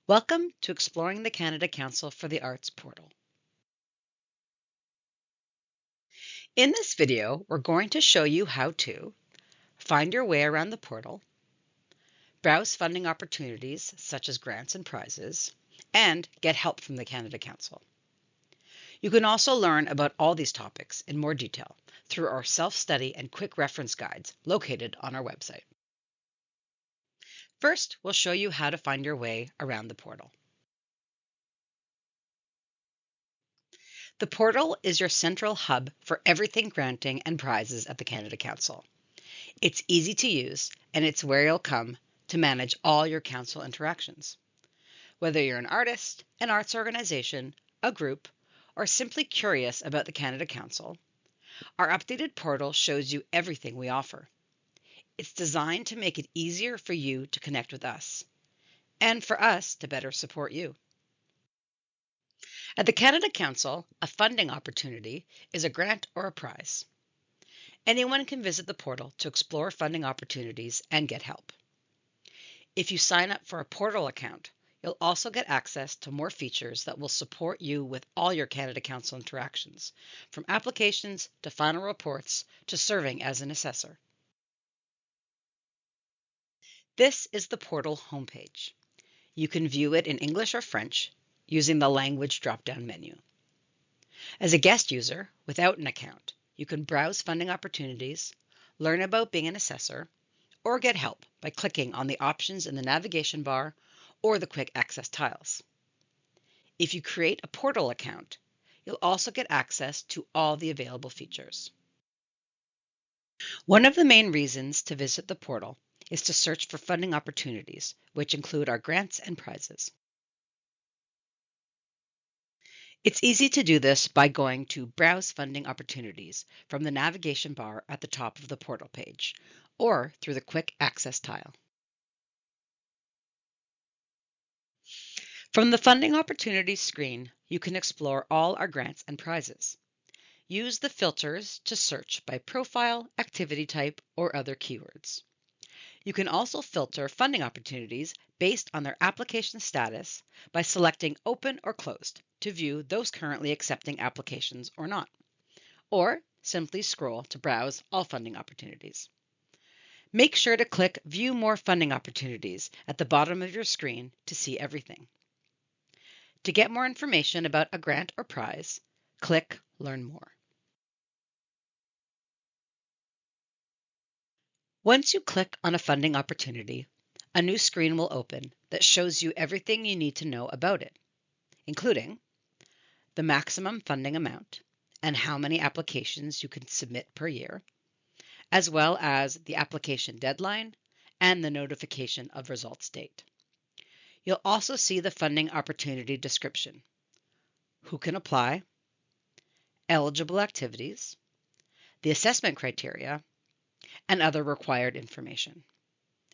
Welcome to Exploring the Canada Council for the Arts portal. In this video, we're going to show you how to find your way around the portal, browse funding opportunities such as grants and prizes, and get help from the Canada Council. You can also learn about all these topics in more detail through our self-study and quick reference guides located on our website. First, we'll show you how to find your way around the portal. The portal is your central hub for everything granting and prizes at the Canada Council. It's easy to use, and it's where you'll come to manage all your council interactions. Whether you're an artist, an arts organization, a group, or simply curious about the Canada Council, our updated portal shows you everything we offer. It's designed to make it easier for you to connect with us, and for us to better support you. At the Canada Council, a funding opportunity is a grant or a prize. Anyone can visit the portal to explore funding opportunities and get help. If you sign up for a portal account, you'll also get access to more features that will support you with all your Canada Council interactions, from applications to final reports to serving as an assessor. This is the portal homepage. You can view it in English or French using the language drop-down menu. As a guest user without an account, you can browse funding opportunities, learn about being an assessor, or get help by clicking on the options in the navigation bar or the quick access tiles. If you create a portal account, you'll also get access to all the available features. One of the main reasons to visit the portal is to search for funding opportunities, which include our grants and prizes. It's easy to do this by going to Browse Funding Opportunities from the navigation bar at the top of the portal page, or through the Quick Access tile. From the Funding Opportunities screen, you can explore all our grants and prizes. Use the filters to search by profile, activity type, or other keywords. You can also filter funding opportunities based on their application status by selecting Open or Closed to view those currently accepting applications or not, or simply scroll to browse all funding opportunities. Make sure to click View More Funding Opportunities at the bottom of your screen to see everything. To get more information about a grant or prize, click Learn More. Once you click on a funding opportunity, a new screen will open that shows you everything you need to know about it, including the maximum funding amount and how many applications you can submit per year, as well as the application deadline and the notification of results date. You'll also see the funding opportunity description, who can apply, eligible activities, the assessment criteria, and other required information.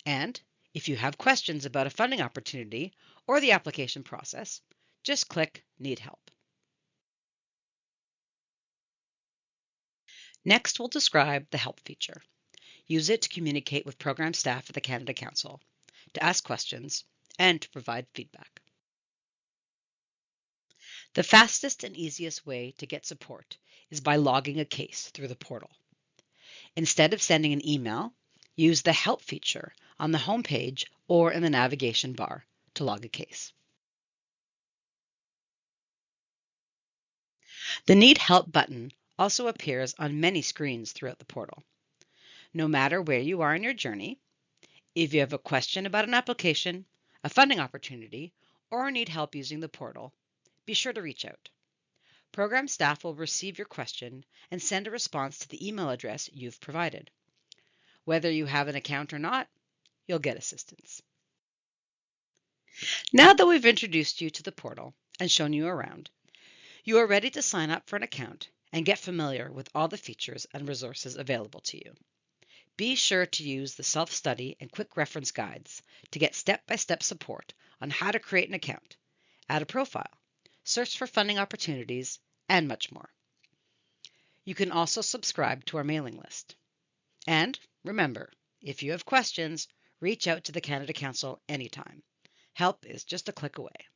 And if you have questions about a funding opportunity or the application process, just click Need Help. Next, we'll describe the Help feature. Use it to communicate with program staff at the Canada Council, to ask questions, and to provide feedback. The fastest and easiest way to get support is by logging a case through the portal. Instead of sending an email, use the Help feature on the home page or in the navigation bar to log a case. The Need Help button also appears on many screens throughout the portal. No matter where you are in your journey, if you have a question about an application, a funding opportunity, or need help using the portal, be sure to reach out. Program staff will receive your question and send a response to the email address you've provided. Whether you have an account or not, you'll get assistance. Now that we've introduced you to the portal and shown you around, you are ready to sign up for an account and get familiar with all the features and resources available to you. Be sure to use the self-study and quick reference guides to get step-by-step support on how to create an account, add a profile, search for funding opportunities, and much more. You can also subscribe to our mailing list. And remember, if you have questions, reach out to the Canada Council anytime. Help is just a click away.